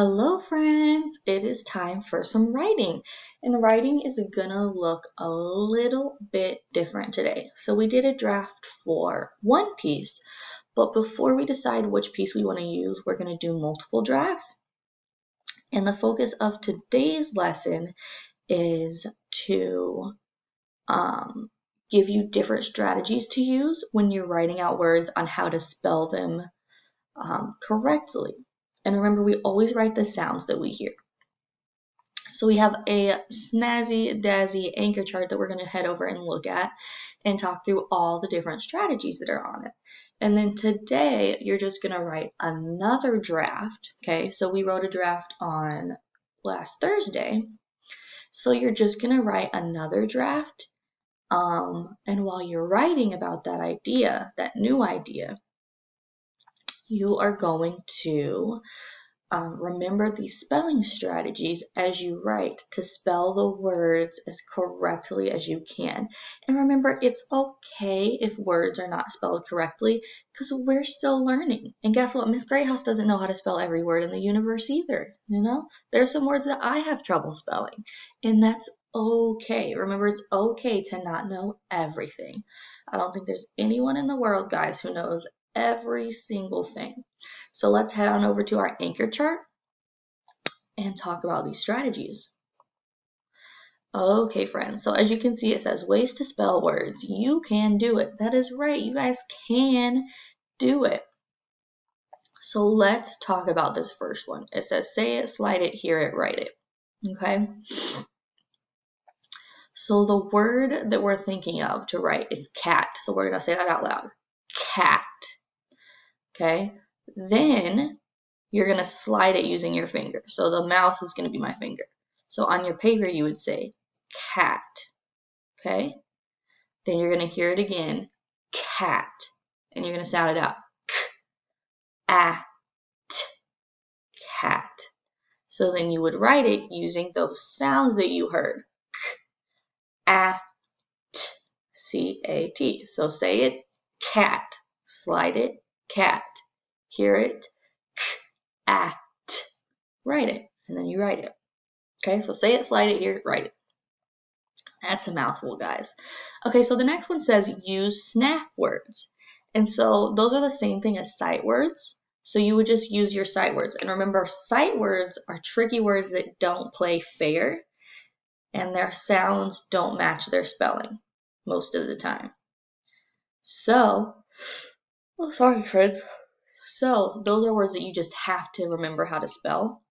Hello, friends! It is time for some writing. And writing is gonna look a little bit different today. So, we did a draft for one piece, but before we decide which piece we want to use, we're gonna do multiple drafts. And the focus of today's lesson is to give you different strategies to use when you're writing out words on how to spell them correctly. And remember, we always write the sounds that we hear. So we have a snazzy dazzy anchor chart that we're going to head over and look at and talk through all the different strategies that are on it. And then today you're just going to write another draft. Okay, so we wrote a draft on last Thursday. So you're just going to write another draft. And while you're writing about that idea, that new idea, you are going to remember these spelling strategies as you write to spell the words as correctly as you can. And remember, it's okay if words are not spelled correctly because we're still learning. And guess what? Miss Greyhouse doesn't know how to spell every word in the universe either. There's some words that I have trouble spelling, and that's okay. Remember, it's okay to not know everything. I don't think there's anyone in the world, guys, who knows every single thing. So let's head on over to our anchor chart and talk about these strategies. Okay, friends, so as you can see, it says ways to spell words. You can do it. That is right. You guys can do it. So let's talk about this first one. It says say it, slide it, hear it, write it. Okay? So the word that we're thinking of to write is cat. So we're going to say that out loud. Cat. Okay? Then you're going to slide it using your finger. So the mouse is going to be my finger. So on your paper, you would say cat. Okay? Then you're going to hear it again, cat. And you're going to sound it out. K-a-t, cat. So then you would write it using those sounds that you heard. K-a-t, C-A-T. So say it, cat. Slide it, cat. Hear it, k-a-t. Write it, and then you write it. Okay, so say it, slide it, hear it, write it. That's a mouthful, guys. Okay, so the next one says use snap words. And so those are the same thing as sight words. So you would just use your sight words. And remember, sight words are tricky words that don't play fair, and their sounds don't match their spelling most of the time. So, sorry, friends. So those are words that you just have to remember how to spell.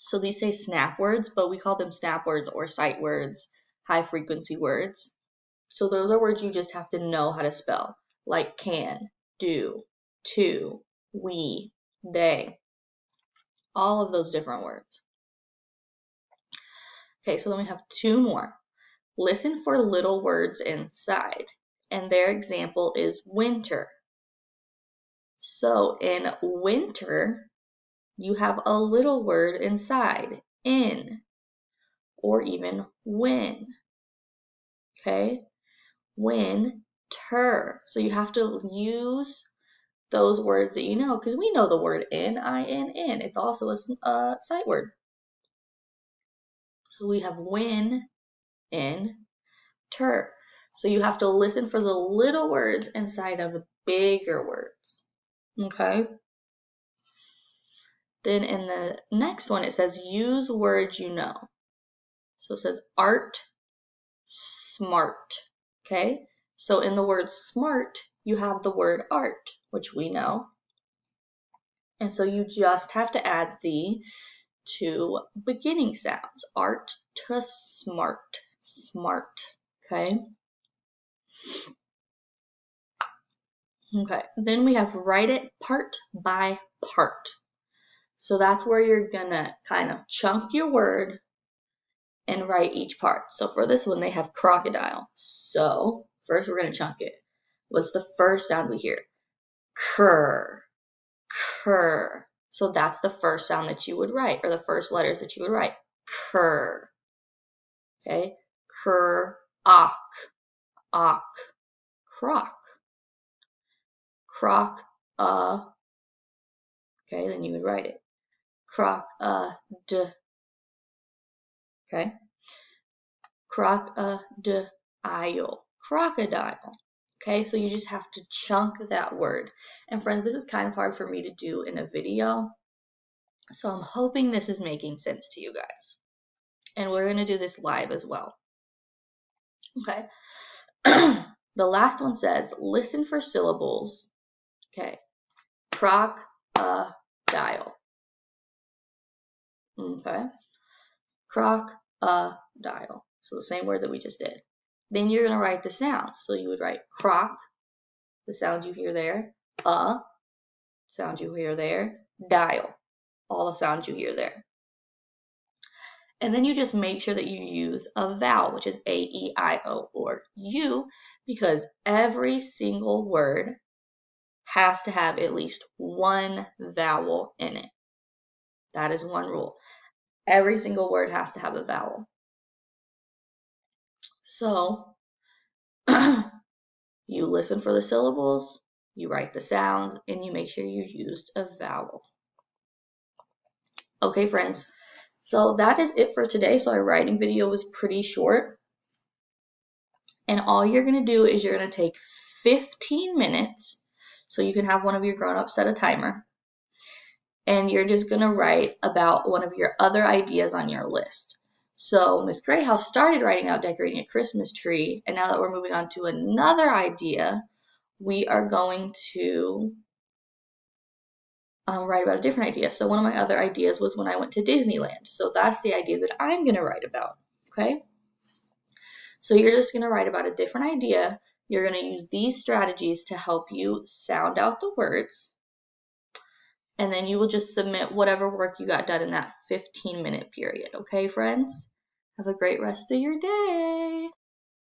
So these say snap words, but we call them snap words or sight words, high frequency words. So those are words you just have to know how to spell, like can, do, to, we, they, all of those different words. Okay, so then we have two more. Listen for little words inside, and their example is winter. So in winter, you have a little word inside, in, or even when. Okay? Winter. So you have to use those words that you know, because we know the word in. It's also a sight word. So we have when, in, ter. So you have to listen for the little words inside of the bigger words. Okay? Then in the next one, it says use words you know. So it says art, smart. Okay? So in the word smart, you have the word art, which we know. And so you just have to add the two beginning sounds, art to smart, smart, okay? Okay, then we have write it part by part. So that's where you're gonna kind of chunk your word and write each part. So for this one, they have crocodile. So first we're gonna chunk it. What's the first sound we hear? Cur, cur. So that's the first sound that you would write, or the first letters that you would write. Cur. Okay? Cur, ock, croc, croc, okay, then you would write it. Crocodile. Okay? Crocodile. Crocodile. Okay, so you just have to chunk that word. And friends, this is kind of hard for me to do in a video. So I'm hoping this is making sense to you guys. And we're going to do this live as well. Okay. The last one says, listen for syllables. Okay. Crocodile. Okay. Crocodile. So the same word that we just did. Then you're going to write the sounds. So you would write croc, the sound you hear there. Sound you hear there. Dial, all the sounds you hear there. And then you just make sure that you use a vowel, which is A, E, I, O, or U, because every single word has to have at least one vowel in it. That is one rule. Every single word has to have a vowel. So you listen for the syllables, you write the sounds, and you make sure you used a vowel. Okay, friends. So that is it for today. So our writing video was pretty short. And all you're going to do is you're going to take 15 minutes. So you can have one of your grown-ups set a timer. And you're just going to write about one of your other ideas on your list. So Miss Greyhouse started writing out decorating a Christmas tree. And now that we're moving on to another idea, we are going to write about a different idea. So one of my other ideas was when I went to Disneyland. So that's the idea that I'm going to write about. Okay. So you're just going to write about a different idea. You're going to use these strategies to help you sound out the words. And then you will just submit whatever work you got done in that 15-minute period. Okay, friends? Have a great rest of your day.